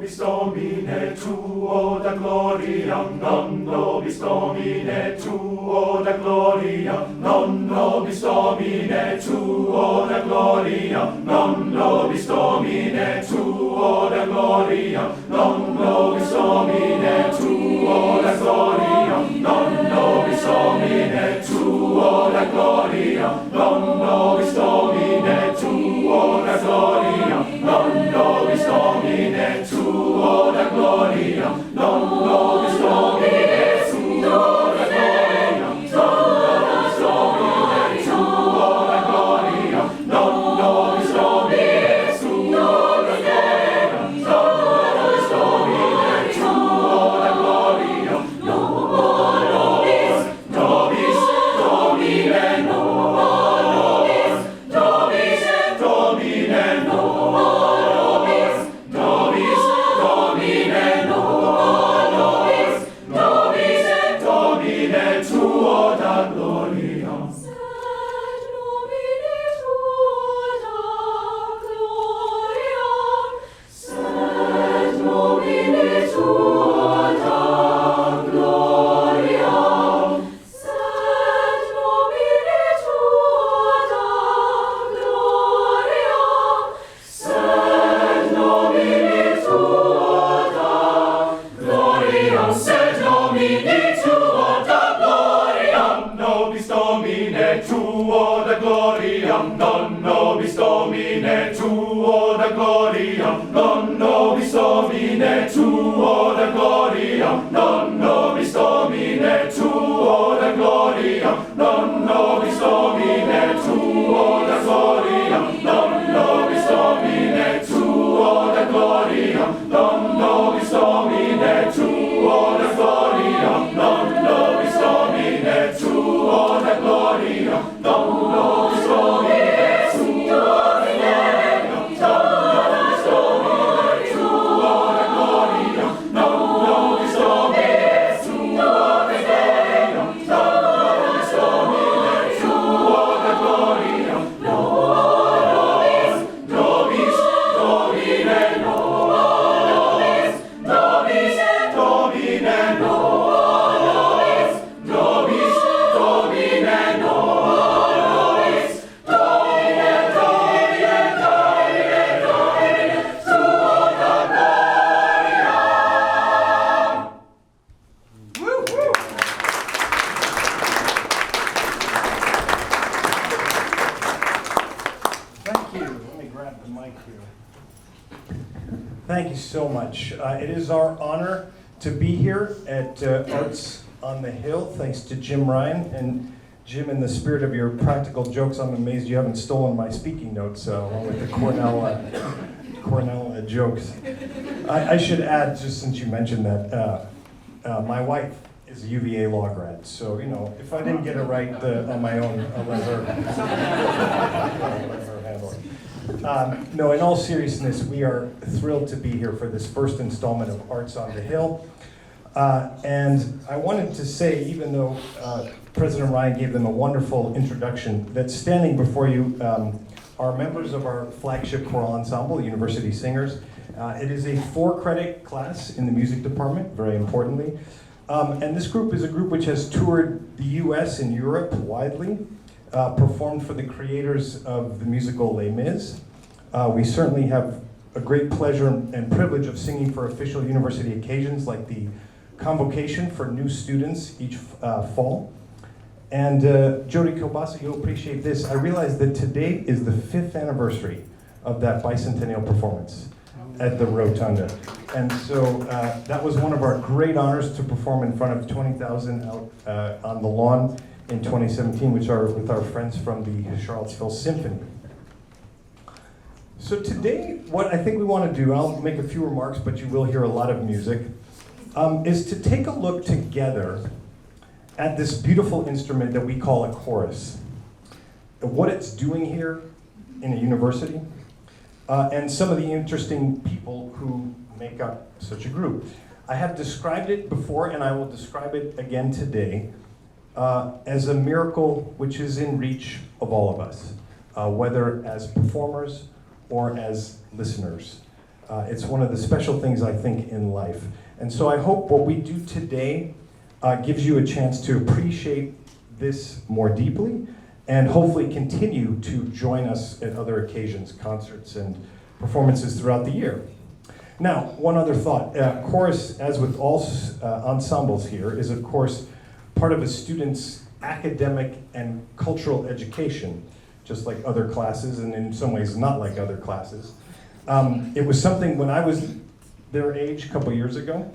nobis Domine tuo da gloriam, non nobis Domine tuo da gloriam, non nobis Domine tuo da gloriam, non nobis Domine tuo da gloriam, non nobis Domine tuo da gloriam, non nobis Domine tuo da gloriam, non nobis Domine tuo da gloriam, non nobis Domine tuo da gloriam, non nobis Domine tuo da gloriam, non nobis Domine tuo da gloriam, non nobis Domine tuo da gloriam, non nobis Domine tuo da gloriam, non nobis Domine Domine nobis Domine tuo da gloriam. Sed nomine tuo da gloriam. Sed nomine tuo da gloriam. Sed nomine tuo da gloriam. Sed nomine tuo da gloriam. Nobis Domine tuo da gloriam. Non nobis Domine tuo da gloriam. Non nobis Domine tuo da gloriam. Non nobis Domine tuo da gloriam. Non nobis Domine tuo da gloriam. Non nobis Domine tuo da gloriam. Non nobis Domine tuo da gloriam. Non nobis Domine tuo da gloriam. Non nobis Domine tuo da gloriam. Non nobis Domine tuo da gloriam. Non nobis Domine tuo da gloriam. Non nobis Domine tuo da gloriam. Nobis Domine nobis Domine Domine nobis Domine nobis Domine tuo da gloriam. Thank you. Let me grab the mic here. Thank you so much. It is our honor to be here at Arts on the Hill, thanks to Jim Ryan. And Jim, in the spirit of your practical jokes, I'm amazed you haven't stolen my speaking notes along with the Cornell jokes. I should add, just since you mentioned that, my wife is a UVA law grad, so if I didn't get it right on my own, I'll let her handle it. No, in all seriousness, we are thrilled to be here for this first installment of Arts on the Hill. And I wanted to say, even though President Ryan gave them a wonderful introduction, that standing before you are members of our flagship choral ensemble, University Singers. It is a 4-credit class in the music department, very importantly. And this group is a group which has toured the US and Europe widely, performed for the creators of the musical Les Mis. We certainly have a great pleasure and privilege of singing for official university occasions like the convocation for new students each fall. And Jody Kilbasa, you'll appreciate this. I realize that today is the 5th anniversary of that bicentennial performance at the Rotunda. And so that was one of our great honors to perform in front of 20,000 out on the lawn in 2017, which are with our friends from the Charlottesville Symphony. So today, what I think we want to do, I'll make a few remarks, but you will hear a lot of music, is to take a look together at this beautiful instrument that we call a chorus, what it's doing here in a university, and some of the interesting people who make up such a group. I have described it before, and I will describe it again today, as a miracle which is in reach of all of us, whether as performers or as listeners. It's one of the special things I think in life. And so I hope what we do today gives you a chance to appreciate this more deeply and hopefully continue to join us at other occasions, concerts and performances throughout the year. Now, one other thought. Chorus, as with all ensembles here, is of course part of a student's academic and cultural education, just like other classes, and in some ways not like other classes. It was something when I was their age a couple years ago.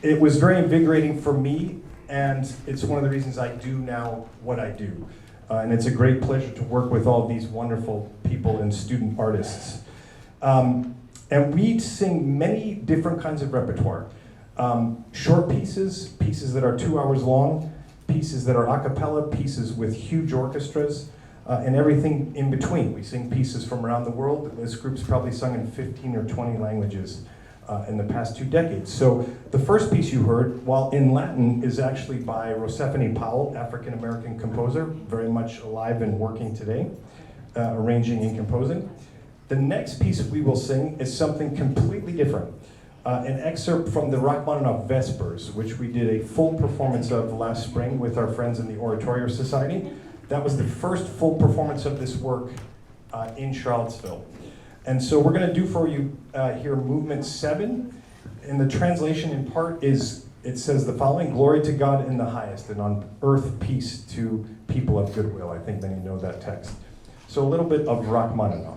It was very invigorating for me, and it's one of the reasons I do now what I do. And it's a great pleasure to work with all these wonderful people and student artists. And we sing many different kinds of repertoire. Short pieces, pieces that are 2 hours long, pieces that are a cappella, pieces with huge orchestras, and everything in between. We sing pieces from around the world. This group's probably sung in 15 or 20 languages in the past 2 decades. So the first piece you heard, while in Latin, is actually by Rosephine Powell, African-American composer, very much alive and working today, arranging and composing. The next piece we will sing is something completely different. An excerpt from the Rachmaninoff Vespers, which we did a full performance of last spring with our friends in the Oratorio Society. That was the first full performance of this work in Charlottesville. And so we're going to do for you here movement 7. And the translation in part is, it says the following: "Glory to God in the highest, and on earth peace to people of goodwill." I think many know that text. So a little bit of Rachmaninoff.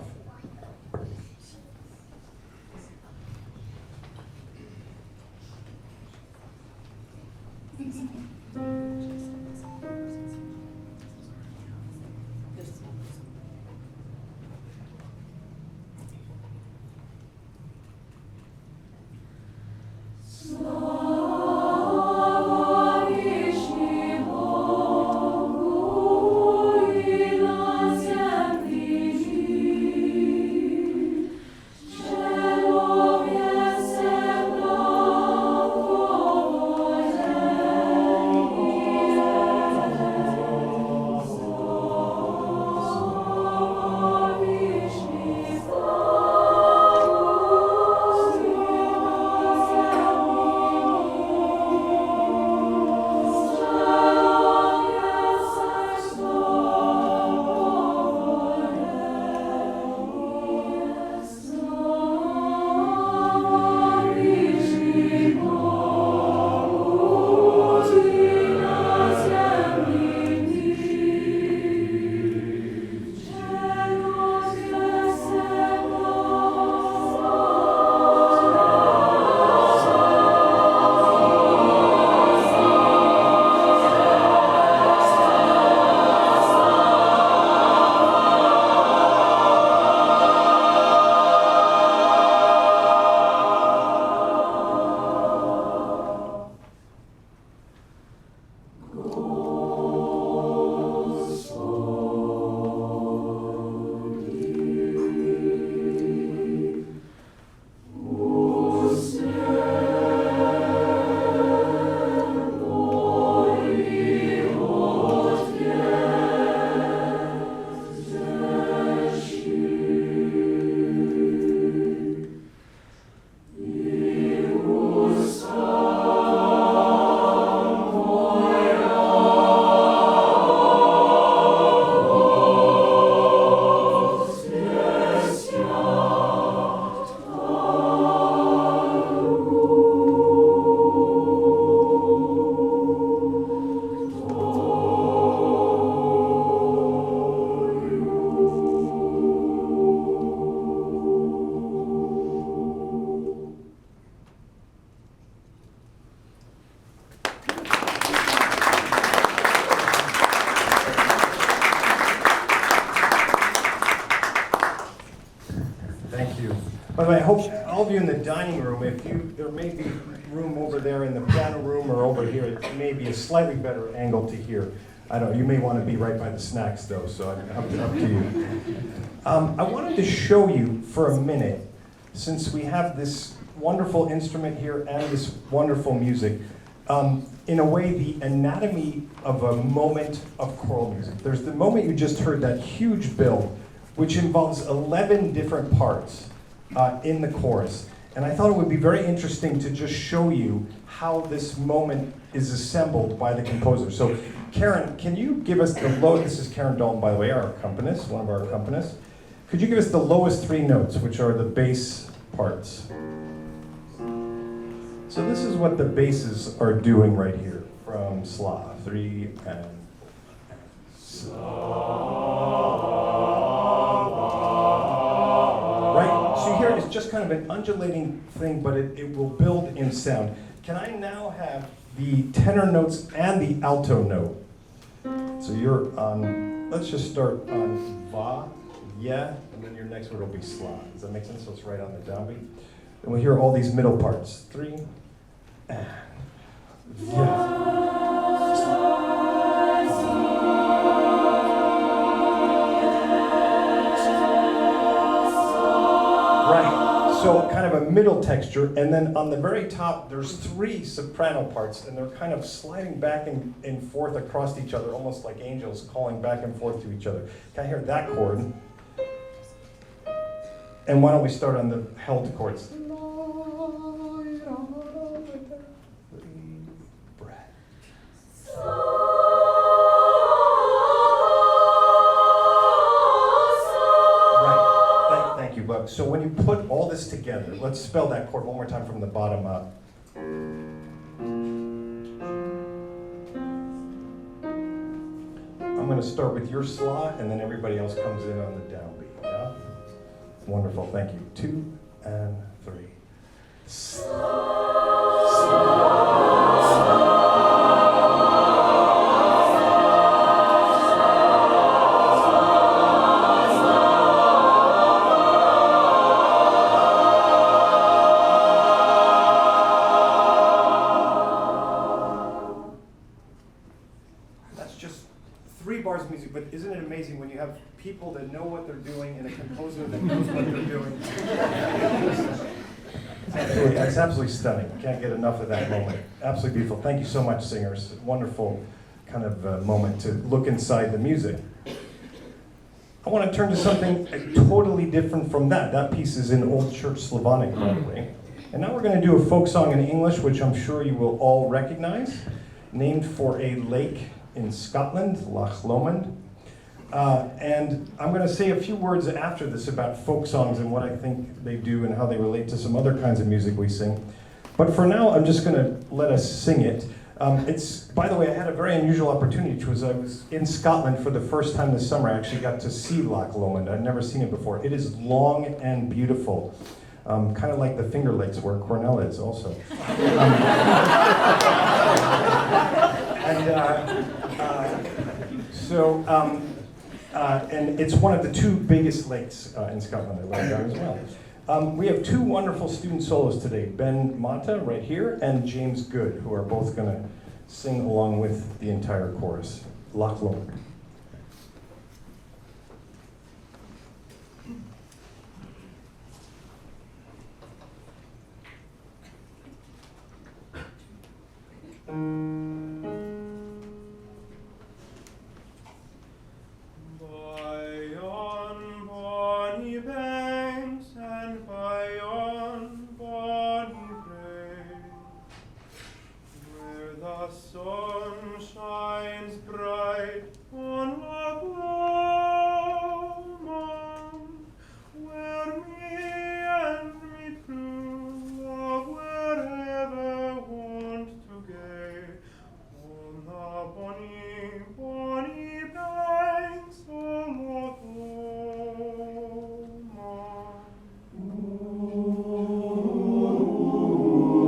By the way, I hope all of you in the dining room, there may be room over there in the piano room or over here, it may be a slightly better angle to hear. I don't know, you may want to be right by the snacks though, so up to you. I wanted to show you for a minute, since we have this wonderful instrument here and this wonderful music, in a way the anatomy of a moment of choral music. There's the moment you just heard, that huge build, which involves 11 different parts. in the chorus. And I thought it would be very interesting to just show you how this moment is assembled by the composer. So Karen, can you give us the this is Karen Dalton, by the way, our accompanist, one of our accompanists. Could you give us the lowest three notes, which are the bass parts? So this is what the basses are doing right here from Sla, 3 and right, so here it's just kind of an undulating thing, but it will build in sound. Can I now have the tenor notes and the alto note? So you're on, let's just start on Va, Yeah, and then your next word will be Slon. Does that make sense? So it's right on the downbeat. And we'll hear all these middle parts. 3 and Yeah. So kind of a middle texture, and then on the very top, there's 3 soprano parts, and they're kind of sliding back and forth across each other, almost like angels calling back and forth to each other. Can I hear that chord? And why don't we start on the held chords? So when you put all this together, let's spell that chord one more time from the bottom up. I'm going to start with your Sla, and then everybody else comes in on the downbeat. Yeah? Wonderful, thank you. 2 and 3. But isn't it amazing when you have people that know what they're doing and a composer that knows what they're doing? It's absolutely stunning. Can't get enough of that moment. Absolutely beautiful. Thank you so much, singers. Wonderful kind of moment to look inside the music. I want to turn to something totally different from that. That piece is in Old Church Slavonic, by the way. And now we're going to do a folk song in English, which I'm sure you will all recognize, named for a lake in Scotland, Loch Lomond. And I'm going to say a few words after this about folk songs and what I think they do and how they relate to some other kinds of music we sing. But for now, I'm just going to let us sing it. By the way, I had a very unusual opportunity, which was I was in Scotland for the first time this summer. I actually got to see Loch Lomond. I'd never seen it before. It is long and beautiful, kind of like the Finger Lakes where Cornell is also. And it's one of the 2 biggest lakes in Scotland. I learned that as well. We have 2 wonderful student solos today, Ben Mata right here and James Good, who are both going to sing along with the entire chorus. Loch Lomond. Bonny banks on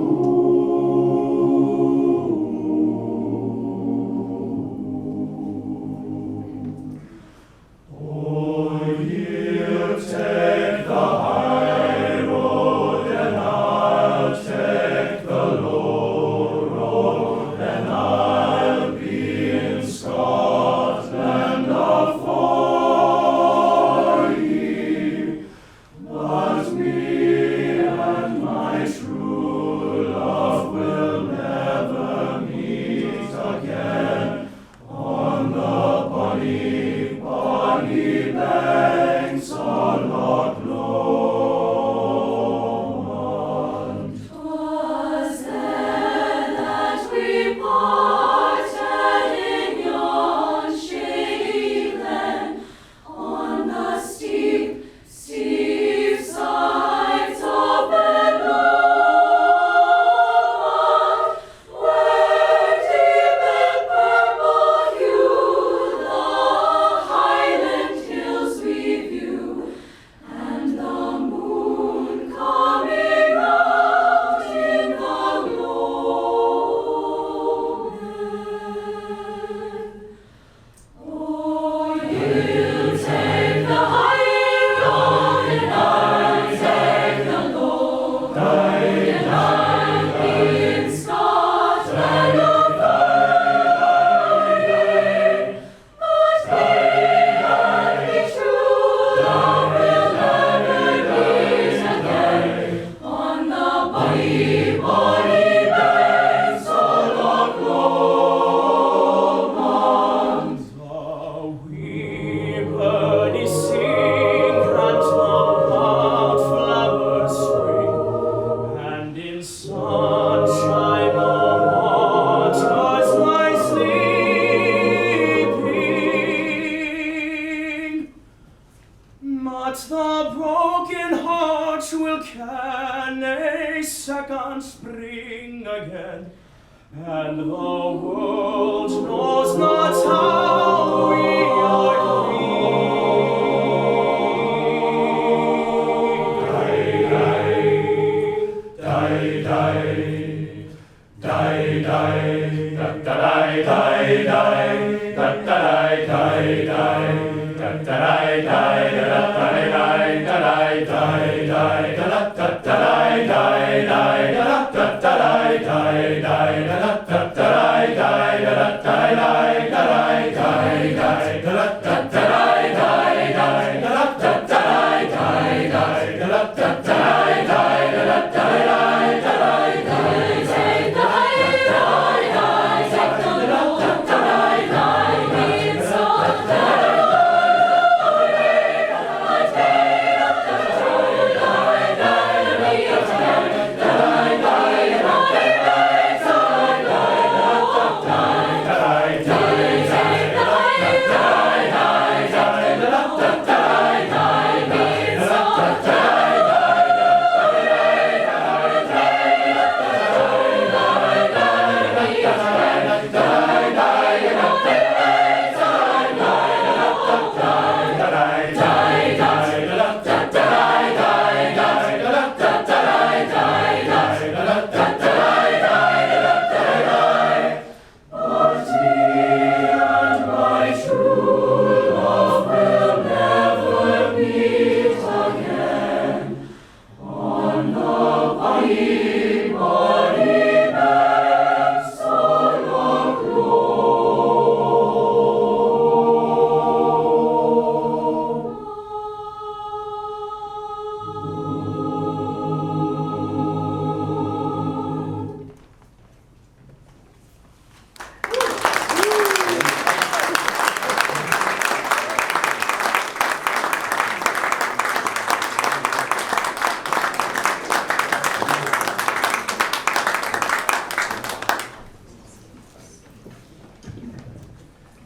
Loch Lomond. and spring again, and the world knows not how we are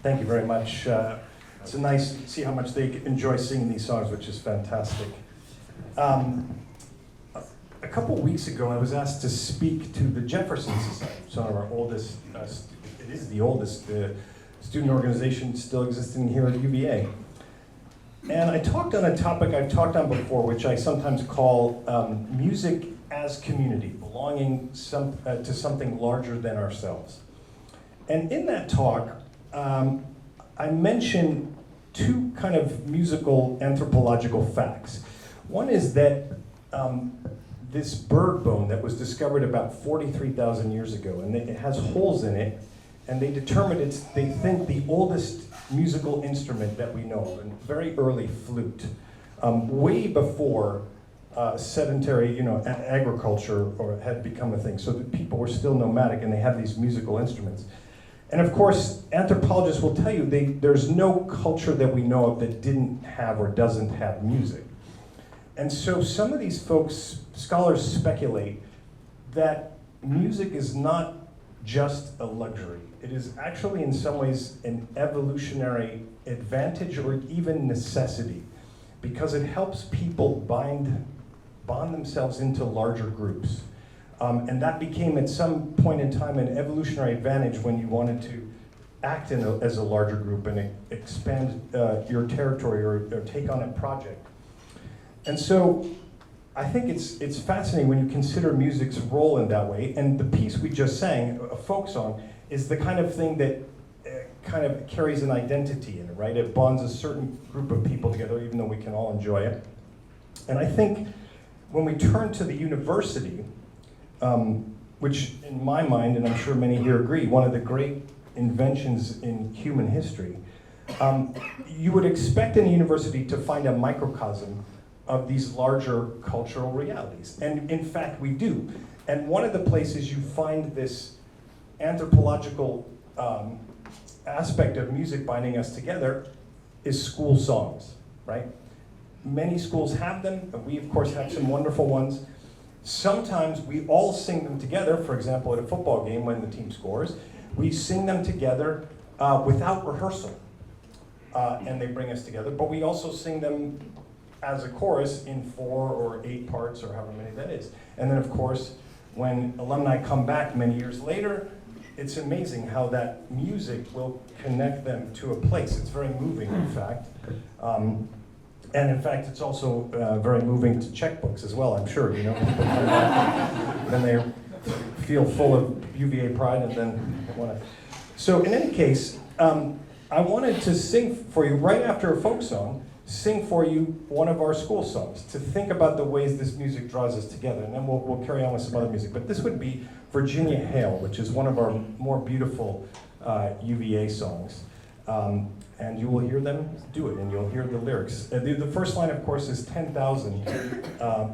Thank you very much. It's nice to see how much they enjoy singing these songs, which is fantastic. A couple weeks ago, I was asked to speak to the Jefferson Society, it's one of our oldest, it is the oldest student organization still existing here at UVA. And I talked on a topic I've talked on before, which I sometimes call music as community, belonging to something larger than ourselves. And in that talk, I mentioned two kind of musical anthropological facts. One is that this bird bone that was discovered about 43,000 years ago, and it has holes in it, and they determined they think the oldest musical instrument that we know of, a very early flute, way before sedentary, agriculture had become a thing. So that people were still nomadic, and they had these musical instruments. And of course, anthropologists will tell you there's no culture that we know of that didn't have or doesn't have music. And so some of these folks, scholars speculate that music is not just a luxury. It is actually in some ways an evolutionary advantage or even necessity, because it helps people bond themselves into larger groups. And that became at some point in time an evolutionary advantage when you wanted to act as a larger group and expand your territory or take on a project. And so I think it's fascinating when you consider music's role in that way. And the piece we just sang, a folk song, is the kind of thing that kind of carries an identity in it, right? It bonds a certain group of people together, even though we can all enjoy it. And I think when we turn to the university, which in my mind, and I'm sure many here agree, one of the great inventions in human history, you would expect in a university to find a microcosm of these larger cultural realities. And in fact, we do. And one of the places you find this anthropological aspect of music binding us together is school songs, right? Many schools have them, and we of course have some wonderful ones. Sometimes we all sing them together, for example, at a football game when the team scores. We sing them together without rehearsal, and they bring us together. But we also sing them as a chorus in 4 or 8 parts, or however many that is. And then, of course, when alumni come back many years later, it's amazing how that music will connect them to a place. It's very moving, in fact. And in fact, it's also very moving to checkbooks as well, I'm sure. You know, people come back, then they feel full of UVA pride, and then they want to. So in any case, I wanted to sing for you, right after a folk song, sing for you one of our school songs, to think about the ways this music draws us together, and then we'll carry on with some other music. But this would be Virginia Hail, which is one of our more beautiful UVA songs. And you will hear them do it, and you'll hear the lyrics. The first line, of course, is 10,000,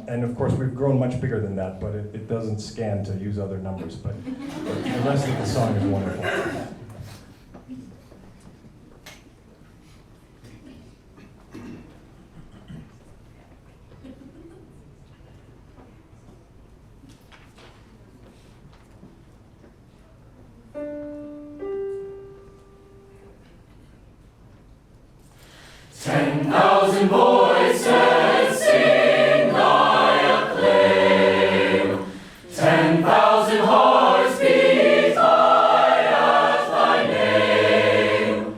and of course we've grown much bigger than that, but it doesn't scan to use other numbers, but the rest of the song is wonderful. 10,000 voices sing thy acclaim. 10,000 hearts beat high at thy name.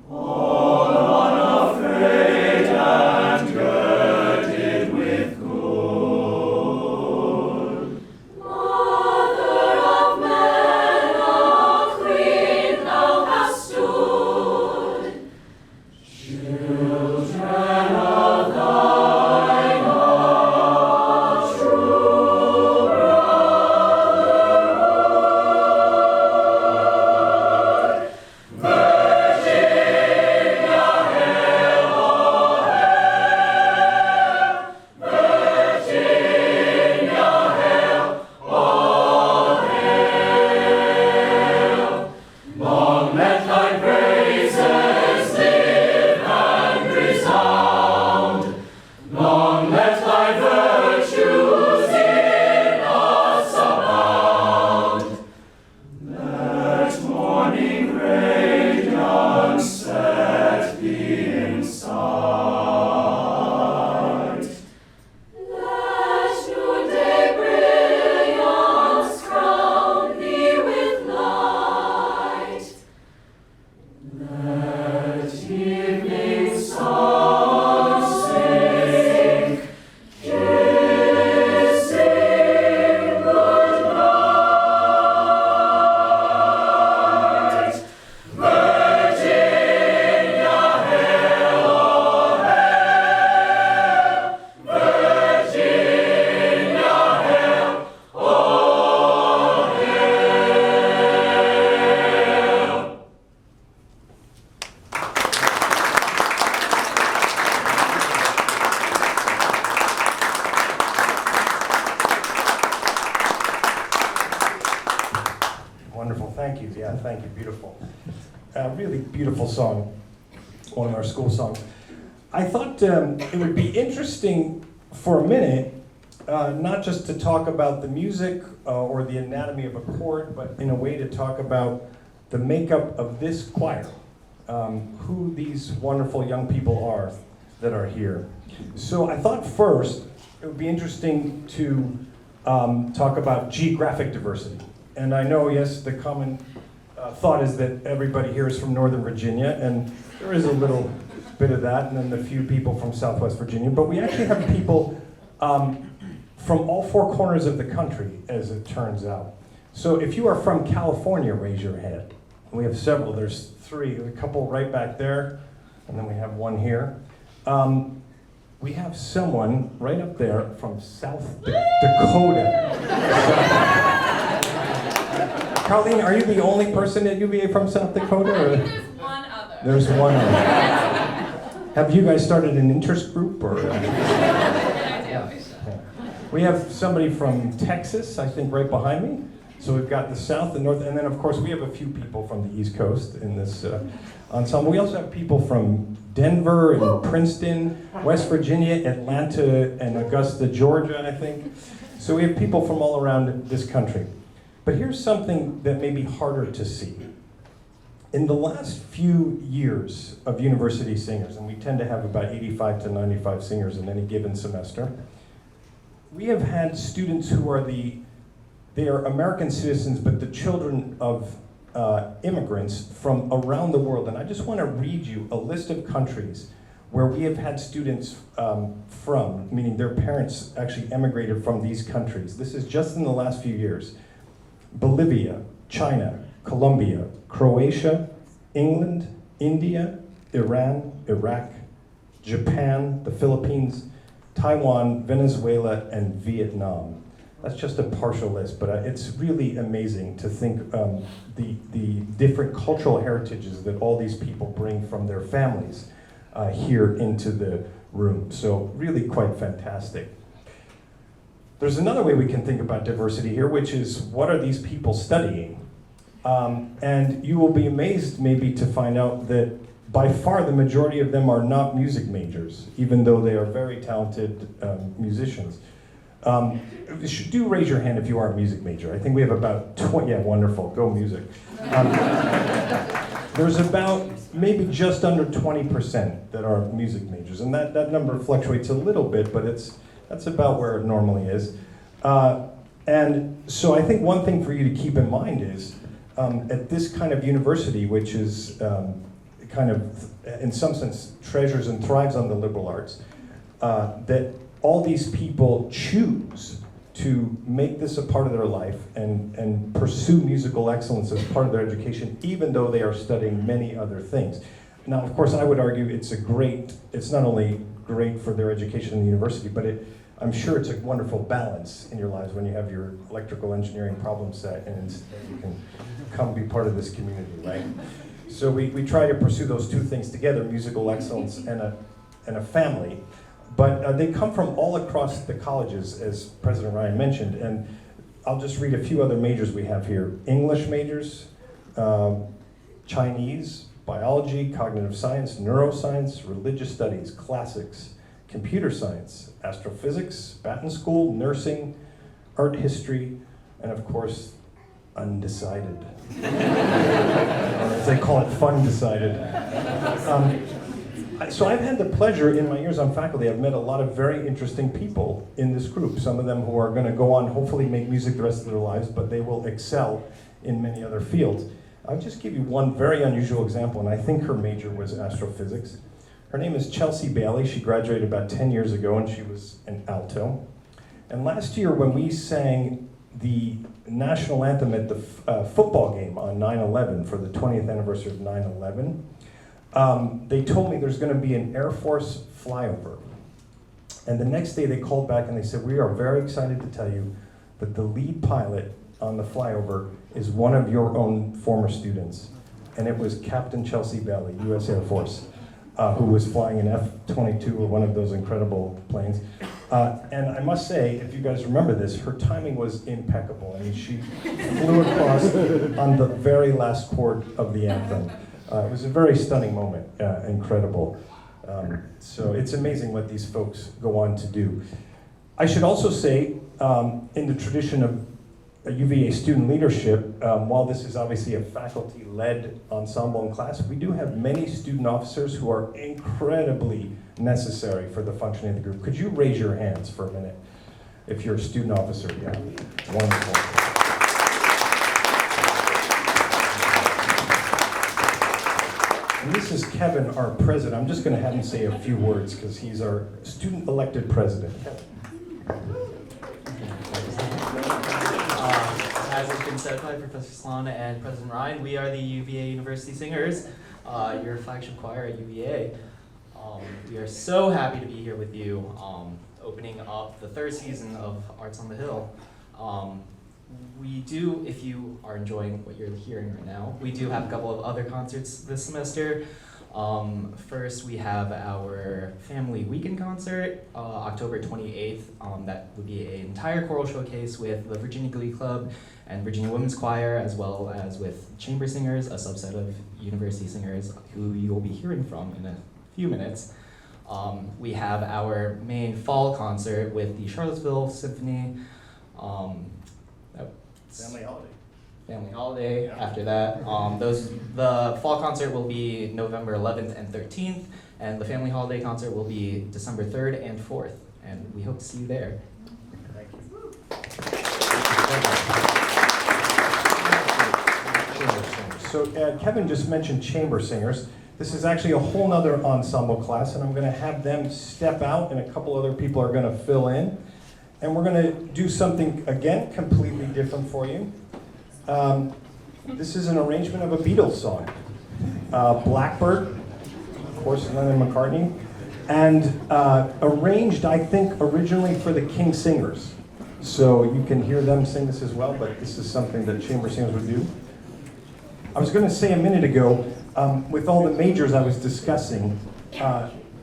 All unafraid and girded with good. Mother of men, a queen thou hast stood. Children of thine are true brotherhood. Virginia, hail, oh hail! Virginia, hail, oh hail! Long let thy praises live and resound. Long let thy virtues in us abound. Let morning radiance set thee in sight. Let noonday brilliance crown thee with light. Let evening sun sink, kissing good night. Virginia, hail, oh hail! Virginia, hail, oh hail! Wonderful, thank you. Yeah, thank you, beautiful. Really beautiful song, one of our school songs. I thought it would be interesting for a minute, not just to talk about the music or the anatomy of a chord, but in a way to talk about the makeup of this choir, who these wonderful young people are that are here. So I thought first it would be interesting to talk about geographic diversity. And I know, yes, the common thought is that everybody here is from Northern Virginia, and there is a little bit of that, and then a few people from Southwest Virginia, but we actually have people from all four corners of the country, as it turns out. So if you are from California, raise your hand. We have several, there's three, a couple right back there, and then we have one here. We have someone right up there from South Dakota. Colleen, are you the only person at UVA from South Dakota? Or? There's one other. There's one other. Have you guys started an interest group? Or? We have somebody from Texas, I think, right behind me. So we've got the South, the North, and then of course we have a few people from the East Coast in this ensemble. We also have people from Denver and Princeton, West Virginia, Atlanta, and Augusta, Georgia, I think. So we have people from all around this country. But here's something that may be harder to see. In the last few years of university singers, and we tend to have about 85 to 95 singers in any given semester, we have had students who are the They are American citizens, but the children of immigrants from around the world. And I just want to read you a list of countries where we have had students from, meaning their parents actually emigrated from these countries. This is just in the last few years. Bolivia, China, Colombia, Croatia, England, India, Iran, Iraq, Japan, the Philippines, Taiwan, Venezuela, and Vietnam. That's just a partial list, but it's really amazing to think the different cultural heritages that all these people bring from their families here into the room. So really quite fantastic. There's another way we can think about diversity here, which is what are these people studying? And you will be amazed maybe to find out that by far the majority of them are not music majors, even though they are very talented musicians. Do raise your hand if you are a music major. I think we have about 20, yeah, wonderful, go music. There's about maybe just under 20% that are music majors, and that number fluctuates a little bit, but that's about where it normally is. And so I think one thing for you to keep in mind is, at this kind of university, which is kind of, in some sense, treasures and thrives on the liberal arts, that all these people choose to make this a part of their life and pursue musical excellence as part of their education, even though they are studying many other things. Now, of course, I would argue it's not only great for their education in the university, but I'm sure it's a wonderful balance in your lives when you have your electrical engineering problem set and you can come be part of this community, right? So we try to pursue those two things together, musical excellence and a family. But they come from all across the colleges, as President Ryan mentioned, and I'll just read a few other majors we have here. English majors, Chinese, biology, cognitive science, neuroscience, religious studies, classics, computer science, astrophysics, Baton School, nursing, art history, and of course, undecided. Or as they call it, fun decided. So I've had the pleasure in my years on faculty, I've met a lot of very interesting people in this group. Some of them who are going to go on, hopefully make music the rest of their lives, but they will excel in many other fields. I'll just give you one very unusual example, and I think her major was astrophysics. Her name is Chelsea Bailey. She graduated about 10 years ago, and she was an alto. And last year, when we sang the national anthem at the football game on 9/11 for the 20th anniversary of 9/11, they told me there's going to be an Air Force flyover. And the next day they called back and they said, we are very excited to tell you that the lead pilot on the flyover is one of your own former students. And it was Captain Chelsea Bailey, U.S. Air Force, who was flying an F-22 or one of those incredible planes. And I must say, if you guys remember this, her timing was impeccable. I mean, she flew across on the very last chord of the anthem. It was a very stunning moment, incredible. So it's amazing what these folks go on to do. I should also say, in the tradition of UVA student leadership, while this is obviously a faculty-led ensemble and class, we do have many student officers who are incredibly necessary for the functioning of the group. Could you raise your hands for a minute if you're a student officer? Yeah, wonderful. And this is Kevin, our president. I'm just going to have him say a few words because he's our student-elected president. Kevin. As has been said by Professor Slon and President Ryan, we are the UVA University Singers, your flagship choir at UVA. We are so happy to be here with you, opening up the third season of Arts on the Hill. We do, if you are enjoying what you're hearing right now, we do have a couple of other concerts this semester. First, we have our Family Weekend concert, October 28th. That would be an entire choral showcase with the Virginia Glee Club and Virginia Women's Choir, as well as with chamber singers, a subset of university singers who you will be hearing from in a few minutes. We have our main fall concert with the Charlottesville Symphony. Family holiday. Family holiday after that. The fall concert will be November 11th and 13th, and the family holiday concert will be December 3rd and 4th, and we hope to see you there. Thank you. So Kevin just mentioned chamber singers. This is actually a whole nother ensemble class, and I'm going to have them step out, and a couple other people are going to fill in. And we're going to do something, again, completely different for you. This is an arrangement of a Beatles song. Blackbird, of course, Lennon and McCartney, and arranged, I think, originally for the King Singers. So you can hear them sing this as well, but this is something that chamber singers would do. I was going to say a minute ago, with all the majors I was discussing,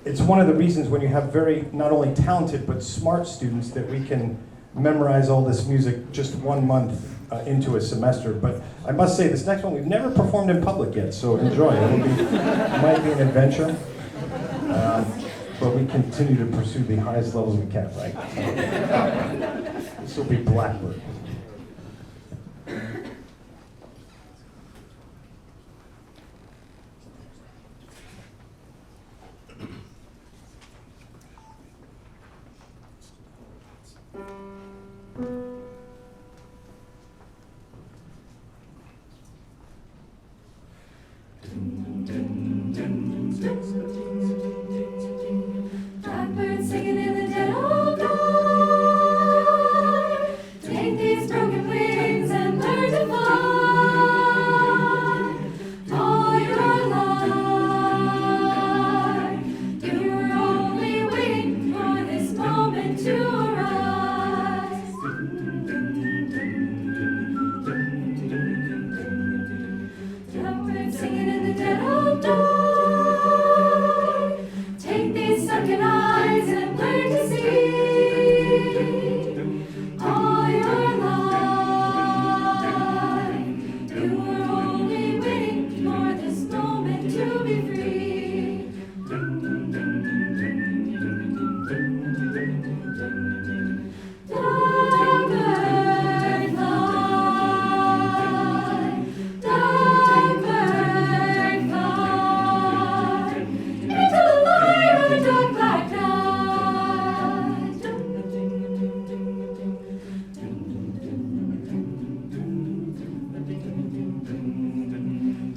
it's one of the reasons when you have very, not only talented, but smart students that we can memorize all this music just 1 month into a semester. But I must say, this next one, we've never performed in public yet, so enjoy. It might be an adventure, but we continue to pursue the highest levels we can, right? This will be Blackbird. Blackbird singing in the dead of night. Take these broken wings and learn to fly. All your life, you were only waiting for this moment to arise. Blackbird singing in the dead of night. Take these sunken eyes and learn to see. All your life, you were only waiting for this moment to be free. Blackbird fly, blackbird fly, into the light of a dark black night. Blackbird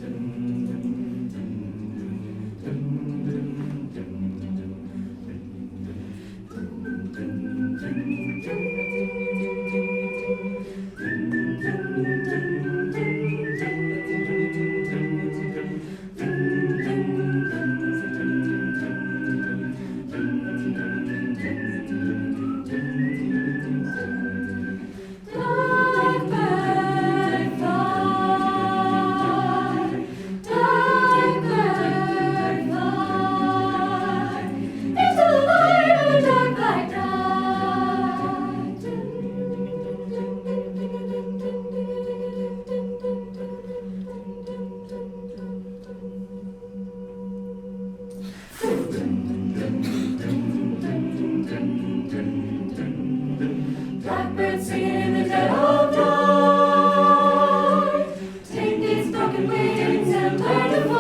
fly, blackbird fly, into the light of a dark black night. Blackbird singing in the dead of night. Take these broken wings and learn to fly.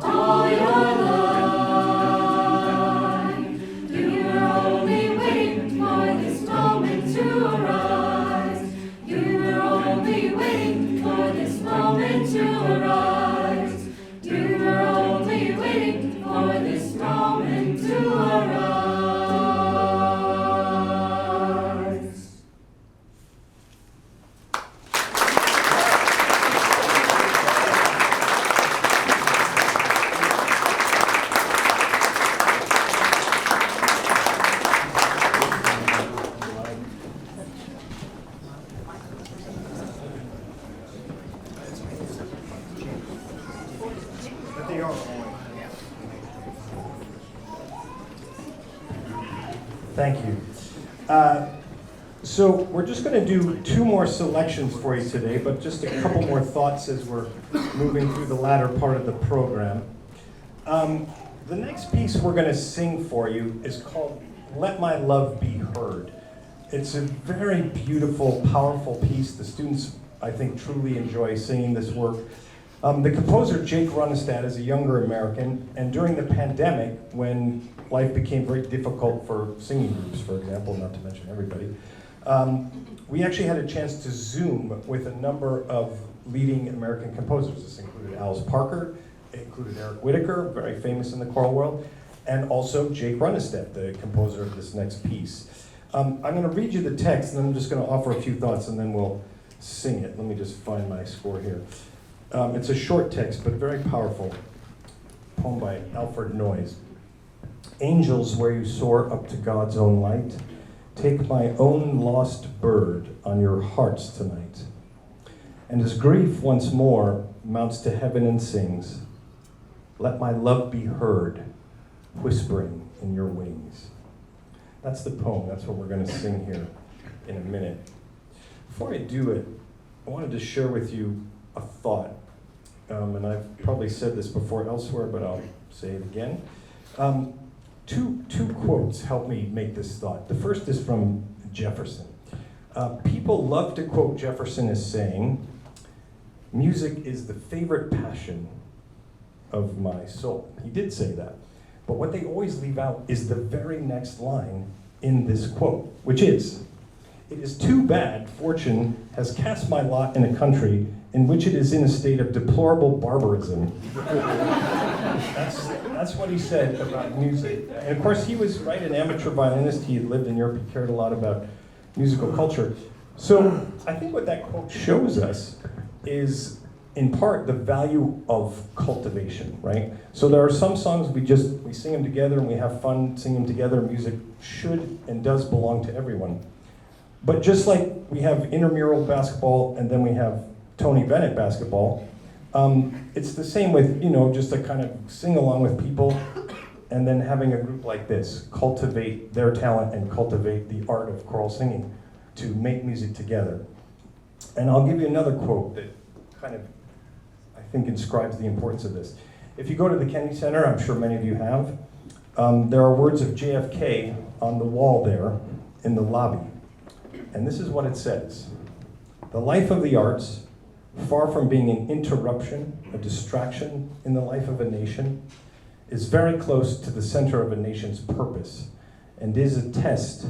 All your life, you were only waiting for this moment to arise. You were only waiting for this moment to arise. You were only waiting for this moment to arise. Thank you. So we're just going to do 2 more selections for you today, but just a couple more thoughts as we're moving through the latter part of the program. The next piece we're going to sing for you is called Let My Love Be Heard. It's a very beautiful, powerful piece. The students, I think, truly enjoy singing this work. The composer, Jake Runestad, is a younger American, and during the pandemic, when life became very difficult for singing groups, for example, not to mention everybody, We actually had a chance to Zoom with a number of leading American composers. This included Alice Parker, it included Eric Whitacre, very famous in the choral world, and also Jake Runestedt, the composer of this next piece. I'm going to read you the text, and then I'm just going to offer a few thoughts, and then we'll sing it. Let me just find my score here. It's a short text, but very powerful. Poem by Alfred Noyes. Angels, where you soar up to God's own light, take my own lost bird on your hearts tonight. And as grief once more mounts to heaven and sings, let my love be heard, whispering in your wings. That's the poem. That's what we're going to sing here in a minute. Before I do it, I wanted to share with you a thought. And I've probably said this before elsewhere, but I'll say it again. Two quotes help me make this thought. The first is from Jefferson. People love to quote Jefferson as saying, music is the favorite passion of my soul. He did say that. But what they always leave out is the very next line in this quote, which is, it is too bad fortune has cast my lot in a country in which it is in a state of deplorable barbarism. That's what he said about music. And of course, he was an amateur violinist. He had lived in Europe. He cared a lot about musical culture. So I think what that quote shows us is, in part, the value of cultivation, right? So there are some songs we sing them together and we have fun singing them together. Music should and does belong to everyone. But just like we have intramural basketball and then we have Tony Bennett basketball, it's the same with, just to kind of sing along with people and then having a group like this cultivate their talent and cultivate the art of choral singing to make music together. And I'll give you another quote that kind of, I think, inscribes the importance of this. If you go to the Kennedy Center, I'm sure many of you have, there are words of JFK on the wall there in the lobby. And this is what it says. The life of the arts, far from being an interruption, a distraction in the life of a nation, is very close to the center of a nation's purpose and is a test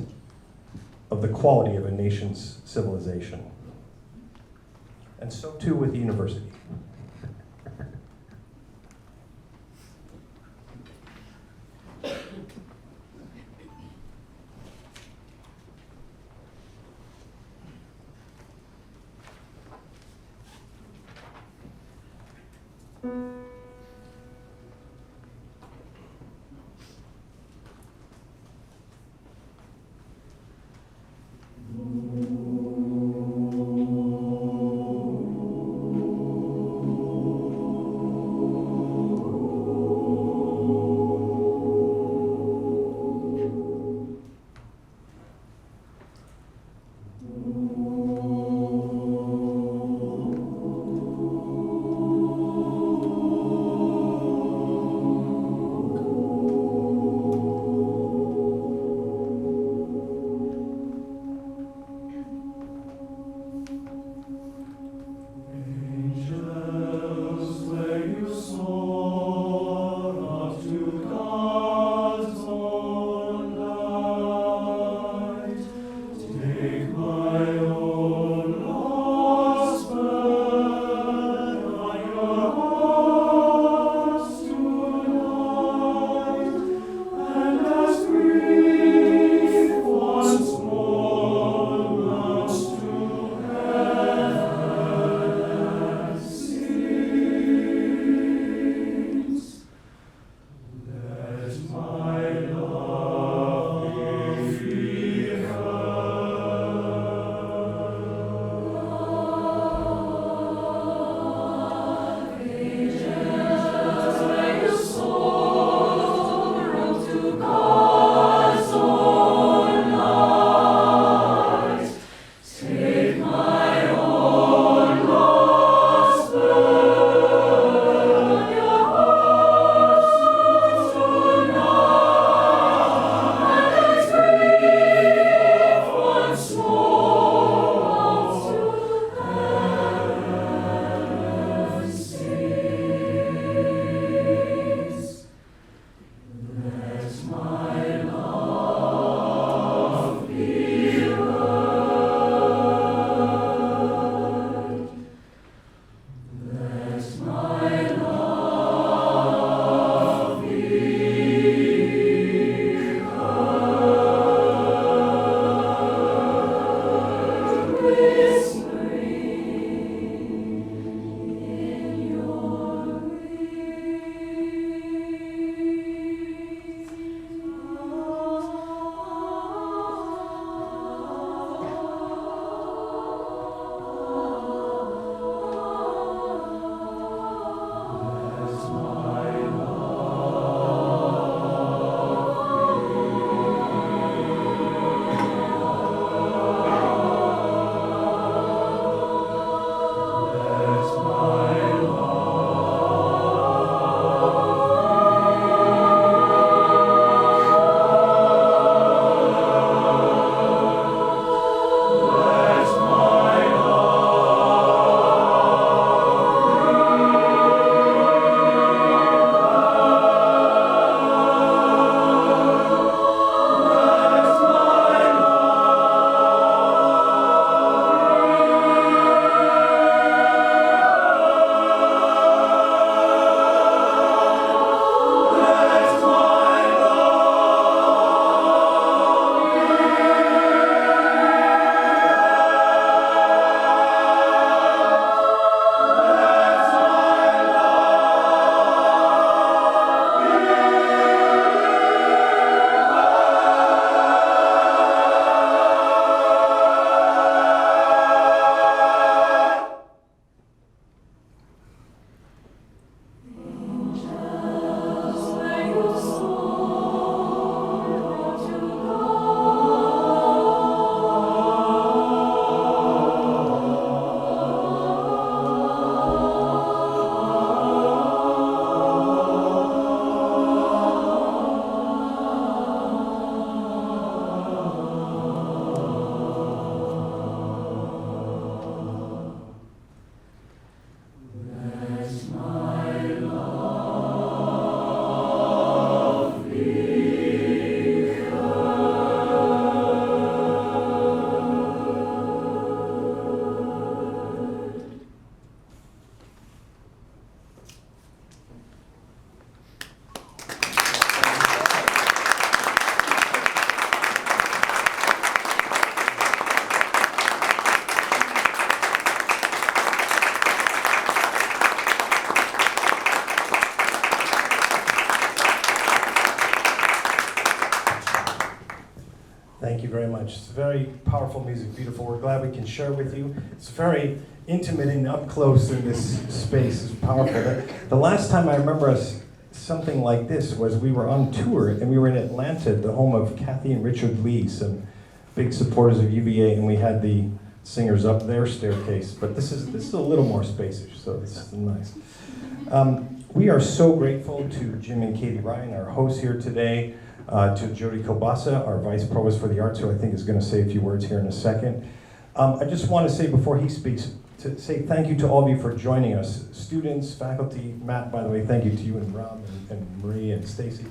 of the quality of a nation's civilization. And so too with the university. Thank you very much. It's very powerful music, beautiful. We're glad we can share with you. It's very intimate and up close in this space. It's powerful. The last time I remember us something like this was we were on tour and we were in Atlanta, the home of Kathy and Richard Lee, some big supporters of UVA, and we had the singers up their staircase. But this is a little more spacious, so it's nice. We are so grateful to Jim and Katie Ryan, our hosts here today, to Jody Kobasa, our Vice Provost for the Arts, who I think is going to say a few words here in a second. I just want to say before he speaks, to say thank you to all of you for joining us. Students, faculty, Matt, by the way, thank you to you and Rob and Marie and Stacy.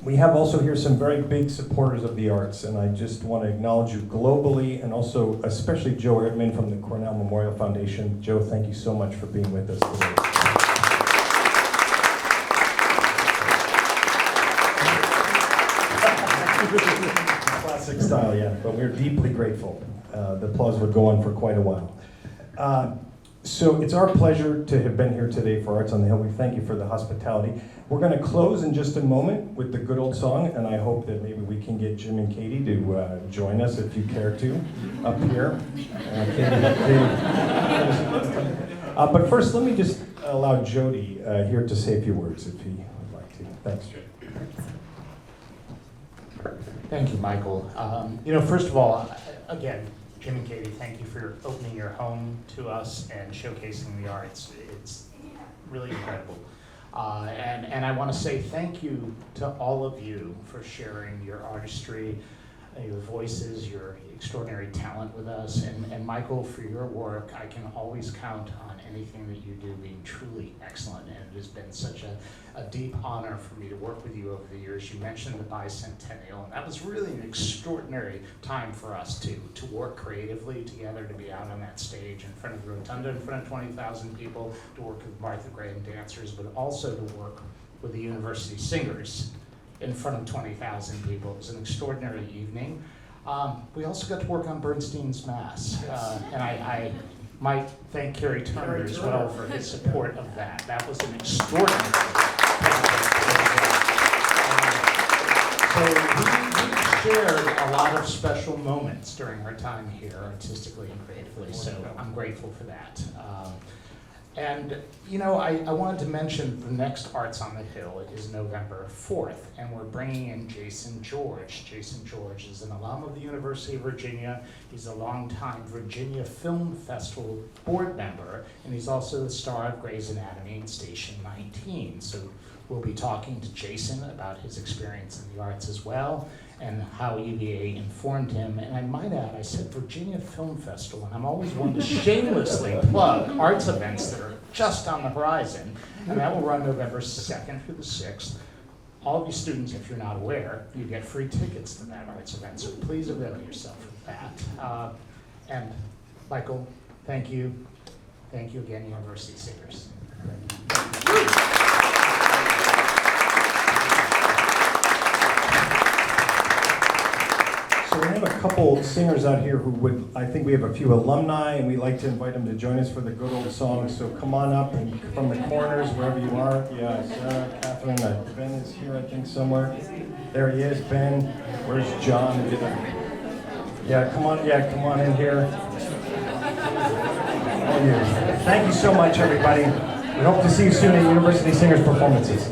We have also here some very big supporters of the arts, and I just want to acknowledge you globally, and also especially Joe Erdman from the Cornell Memorial Foundation. Joe, thank you so much for being with us today. Classic style, yeah, but we're deeply grateful. The applause would go on for quite a while. So it's our pleasure to have been here today for Arts on the Hill. We thank you for the hospitality. We're going to close in just a moment with the good old song, and I hope that maybe we can get Jim and Katie to join us if you care to, up here. But first, let me just allow Jody here to say a few words if he would like to. Thanks, Jody. Thank you, Michael. First of all, again, Jim and Katie, thank you for opening your home to us and showcasing the arts. It's really incredible. And I want to say thank you to all of you for sharing your artistry, your voices, your extraordinary talent with us. And Michael, for your work, I can always count on anything that you do being truly excellent. And it has been such a deep honor for me to work with you over the years. You mentioned the bicentennial, and that was really an extraordinary time for us to work creatively together, to be out on that stage in front of the rotunda, in front of 20,000 people, to work with Martha Graham dancers, but also to work with the university singers in front of 20,000 people. It was an extraordinary evening. We also got to work on Bernstein's Mass, and I might thank Kerry Turner as well for his support of that. That was an extraordinary So we shared a lot of special moments during our time here, artistically and creatively, so I'm grateful for that. I wanted to mention the next Arts on the Hill is November 4th, and we're bringing in Jason George. Jason George is an alum of the University of Virginia. He's a longtime Virginia Film Festival board member, and he's also the star of Grey's Anatomy and Station 19. So we'll be talking to Jason about his experience in the arts as well, and how UVA informed him. And I might add, I said Virginia Film Festival, and I'm always one to shamelessly plug arts events that are just on the horizon, and that will run November 2nd through the 6th. All of you students, if you're not aware, you get free tickets to that arts event, so please avail yourself of that. And Michael, thank you. Thank you again, University Singers. So we have a couple singers out here who I think we have a few alumni, and we'd like to invite them to join us for the good old song. So come on up and from the corners, wherever you are. Yeah, Sarah, Catherine, Ben is here, I think, somewhere. There he is, Ben. Where's John? Yeah, come on in here. Thank you so much, everybody. We hope to see you soon at University Singers performances.